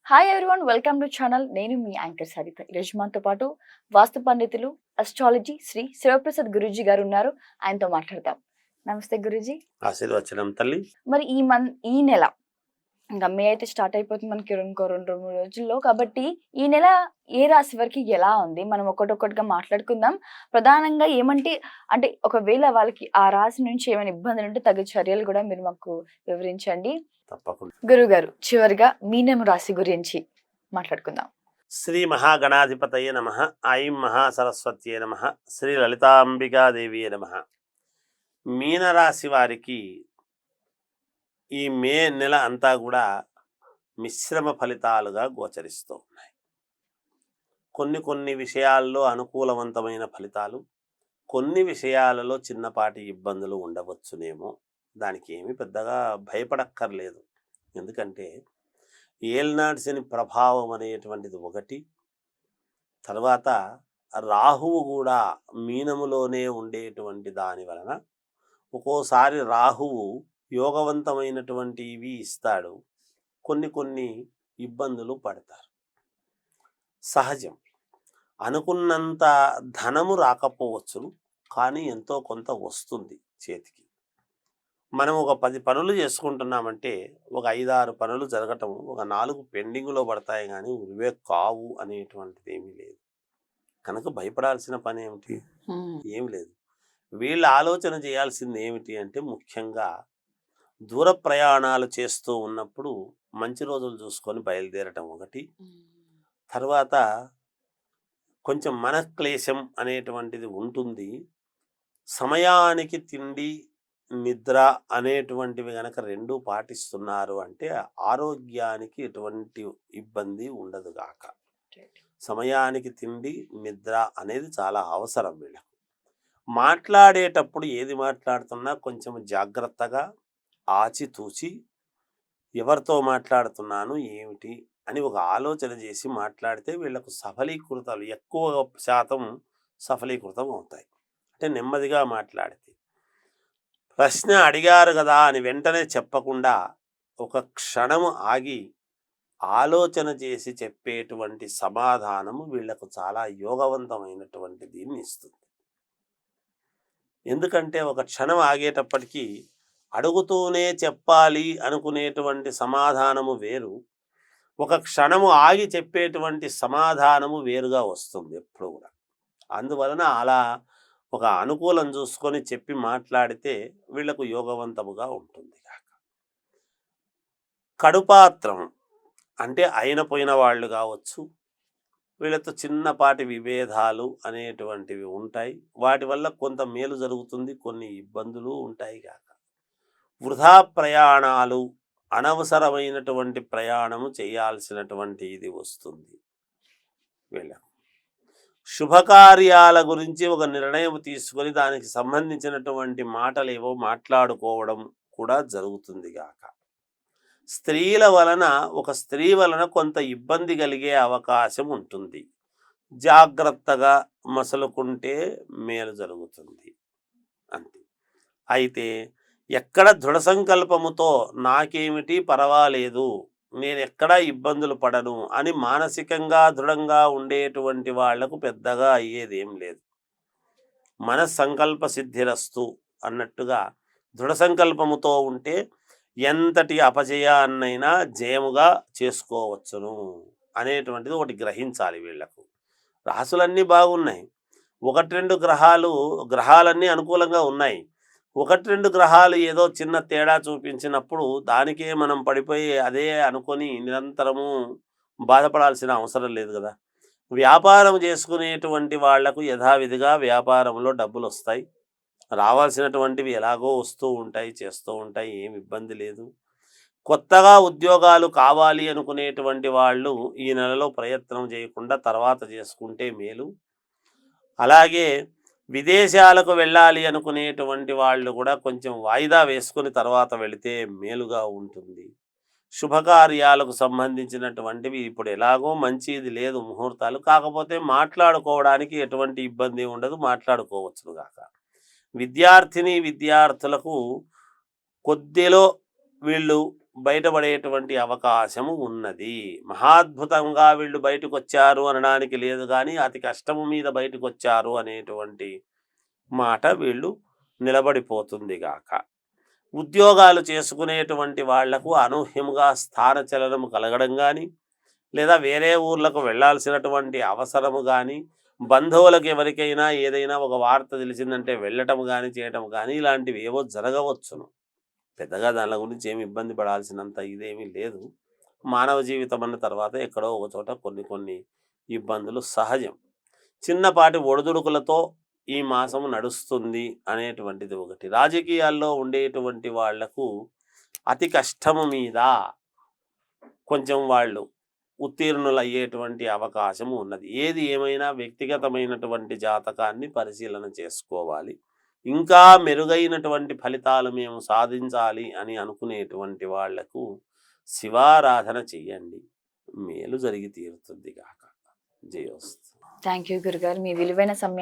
Hi everyone, welcome to channel. నేను మీ anchor Saritha. ఈరోజు మనతో పాటు వాస్తు పండితులు, అస్ట్రాలజీ శ్రీ శివప్రసాద్ గురూజీ గారు ఉన్నారు. ఆయనతో మాట్లాడదాం. నమస్తే గురూజీ. ఆశీర్వచనం తల్లి. మరి ఈ నెల ఇంకా మే అయితే స్టార్ట్ అయిపోతుంది మనకి ఇంకో 2-3 రోజుల్లో. కాబట్టి ఈ నెల ఏ రాశి వరకు ఎలా ఉంది మనం ఒక్కొక్కటిగా మాట్లాడుకుందాం. ప్రధానంగా అంటే ఒకవేళ వాళ్ళకి ఆ రాశి నుంచి ఏమైనా ఇబ్బందులు ఉంటే తగు చర్యలు కూడా మీరు మాకు వివరించండి. తప్పకుండా. గురుగారు, చివరిగా మీనం రాశి గురించి మాట్లాడుకుందాం. శ్రీ మహాగణాధిపతయే నమః. ఐం మహాసరస్వత్యే నమః. శ్రీ లలితాంబికాదేవియే నమః. మీనరాశి వారికి ఈ మే నెల అంతా కూడా మిశ్రమ ఫలితాలుగా గోచరిస్తూ ఉన్నాయి. కొన్ని విషయాల్లో అనుకూలవంతమైన ఫలితాలు, కొన్ని విషయాలలో చిన్నపాటి ఇబ్బందులు ఉండవచ్చునేమో. దానికి ఏమి పెద్దగా భయపడక్కర్లేదు. ఎందుకంటే ఏల్నాటి శని ప్రభావం అనేటువంటిది ఒకటి, తర్వాత రాహువు కూడా మీనములోనే ఉండేటువంటి దాని వలన ఒక్కోసారి రాహువు యోగవంతమైనటువంటివి ఇస్తాడు, కొన్ని ఇబ్బందులు పడతారు. సహజం. అనుకున్నంత ధనము రాకపోవచ్చును, కానీ ఎంతో కొంత వస్తుంది చేతికి. మనం ఒక 10 పనులు చేసుకుంటున్నామంటే ఒక 5-6 పనులు జరగటం, ఒక 4 పెండింగ్లో పడతాయి, కానీ ఉరివే కావు అనేటువంటిది ఏమీ లేదు. కనుక భయపడాల్సిన పని ఏమిటి? ఏమి లేదు. వీళ్ళు ఆలోచన చేయాల్సింది ఏమిటి అంటే, ముఖ్యంగా దూర ప్రయాణాలు చేస్తూ ఉన్నప్పుడు మంచి రోజులు చూసుకొని బయలుదేరటం ఒకటి. తర్వాత కొంచెం మనక్లేశం అనేటువంటిది ఉంటుంది. సమయానికి తిండి, నిద్ర అనేటువంటివి గనక 2 పాటిస్తున్నారు అంటే ఆరోగ్యానికి ఎటువంటి ఇబ్బంది ఉండదు గాక. సమయానికి తిండి, నిద్ర అనేది చాలా అవసరం వీళ్ళకు. మాట్లాడేటప్పుడు ఏది మాట్లాడుతున్నా కొంచెం జాగ్రత్తగా ఆచితూచి ఎవరితో మాట్లాడుతున్నాను ఏమిటి అని ఒక ఆలోచన చేసి మాట్లాడితే వీళ్ళకు సఫలీకృతాలు ఎక్కువ శాతం సఫలీకృతం అవుతాయి. అంటే నెమ్మదిగా మాట్లాడితే, ప్రశ్న అడిగారు కదా అని వెంటనే చెప్పకుండా ఒక క్షణము ఆగి ఆలోచన చేసి చెప్పేటువంటి సమాధానము వీళ్లకు చాలా యోగవంతమైనటువంటి దీన్ని ఇస్తుంది. ఎందుకంటే ఒక క్షణం ఆగేటప్పటికీ అడుగుతూనే చెప్పాలి అనుకునేటువంటి సమాధానము వేరు, ఒక క్షణము ఆగి చెప్పేటువంటి సమాధానము వేరుగా వస్తుంది ఎప్పుడు కూడా. అందువలన అలా ఒక అనుకూలం చూసుకొని చెప్పి మాట్లాడితే వీళ్లకు యోగవంతముగా ఉంటుంది కాక. కడుపాత్రం అంటే అయిన పోయిన వాళ్ళు కావచ్చు, వీళ్ళతో చిన్నపాటి విభేదాలు అనేటువంటివి ఉంటాయి. వాటి వల్ల కొంత మేలు జరుగుతుంది, కొన్ని ఇబ్బందులు ఉంటాయి కాక. వృధా ప్రయాణాలు, అనవసరమైనటువంటి ప్రయాణము చేయాల్సినటువంటి ఇది వస్తుంది వీళ్ళకు. శుభకార్యాల గురించి ఒక నిర్ణయం తీసుకొని దానికి సంబంధించినటువంటి మాటలు ఏవో మాట్లాడుకోవడం కూడా జరుగుతుంది గాక. స్త్రీల వలన, ఒక స్త్రీ వలన కొంత ఇబ్బంది కలిగే అవకాశం ఉంటుంది. జాగ్రత్తగా మసలుకుంటే మేలు జరుగుతుంది అంతే. అయితే ఎక్కడ దృఢ సంకల్పముతో నాకేమిటి పర్వాలేదు, నేను ఎక్కడా ఇబ్బందులు పడను అని మానసికంగా దృఢంగా ఉండేటువంటి వాళ్లకు పెద్దగా అయ్యేదేం లేదు. మన సంకల్ప సిద్ధిరస్తు అన్నట్టుగా దృఢ సంకల్పముతో ఉంటే ఎంతటి అపజయాన్నైనా జయముగా చేసుకోవచ్చును అనేటువంటిది ఒకటి గ్రహించాలి వీళ్లకు. రాసులన్నీ బాగున్నాయి, 1-2 గ్రహాలన్నీ అనుకూలంగా ఉన్నాయి. 1-2 గ్రహాలు ఏదో చిన్న తేడా చూపించినప్పుడు దానికే మనం పడిపోయి అదే అనుకొని నిరంతరము బాధపడాల్సిన అవసరం లేదు కదా. వ్యాపారం చేసుకునేటువంటి వాళ్లకు యథావిధిగా వ్యాపారంలో డబ్బులు వస్తాయి, రావాల్సినటువంటివి ఎలాగో వస్తూ ఉంటాయి, చేస్తూ ఉంటాయి, ఏమి ఇబ్బంది లేదు. కొత్తగా ఉద్యోగాలు కావాలి అనుకునేటువంటి వాళ్ళు ఈ నెలలో ప్రయత్నం చేయకుండా తర్వాత చేసుకుంటే మేలు. అలాగే విదేశాలకు వెళ్ళాలి అనుకునేటువంటి వాళ్ళు కూడా కొంచెం వాయిదా వేసుకొని తర్వాత వెళితే మేలుగా ఉంటుంది. శుభకార్యాలకు సంబంధించినటువంటివి ఇప్పుడు ఎలాగో మంచిది లేదు ముహూర్తాలు, కాకపోతే మాట్లాడుకోవడానికి ఎటువంటి ఇబ్బంది ఉండదు, మాట్లాడుకోవచ్చును గాక. విద్యార్థులకు కొద్దిలో వీళ్ళు బయటపడేటువంటి అవకాశము ఉన్నది. మహాద్భుతంగా వీళ్ళు బయటకు వచ్చారు అనడానికి లేదు, కానీ అతి కష్టము మీద బయటకు వచ్చారు అనేటువంటి మాట వీళ్ళు నిలబడిపోతుంది గాక. ఉద్యోగాలు చేసుకునేటువంటి వాళ్లకు అనూహ్యముగా స్థానచలనము కలగడం కానీ, లేదా వేరే ఊర్లకు వెళ్ళాల్సినటువంటి అవసరము కానీ, బంధువులకు ఎవరికైనా ఏదైనా ఒక వార్త తెలిసిందంటే వెళ్ళటం కానీ చేయటం కానీ ఇలాంటివి ఏవో జరగవచ్చును. పెద్దగా దాని గురించి ఏమి ఇబ్బంది పడాల్సినంత ఇదేమీ లేదు. మానవ జీవితం అన్న తర్వాత ఎక్కడో ఒక చోట కొన్ని ఇబ్బందులు సహజం. చిన్నపాటి ఒడిదుడుకులతో ఈ మాసము నడుస్తుంది అనేటువంటిది ఒకటి. రాజకీయాల్లో ఉండేటువంటి వాళ్లకు అతి కష్టము మీద కొంచెం వాళ్ళు ఉత్తీర్ణులు అయ్యేటువంటి అవకాశం ఉన్నది. ఏది ఏమైనా వ్యక్తిగతమైనటువంటి జాతకాన్ని పరిశీలన చేసుకోవాలి. ఇంకా మెరుగైనటువంటి ఫలితాలు మేము సాధించాలి అని అనుకునేటువంటి వాళ్లకు శివారాధన చెయ్యండి, మేలు జరిగి తీరుతుంది గాక. జయోస్తు. థ్యాంక్ యూ గురుగారు, మీ విలువైన సమయం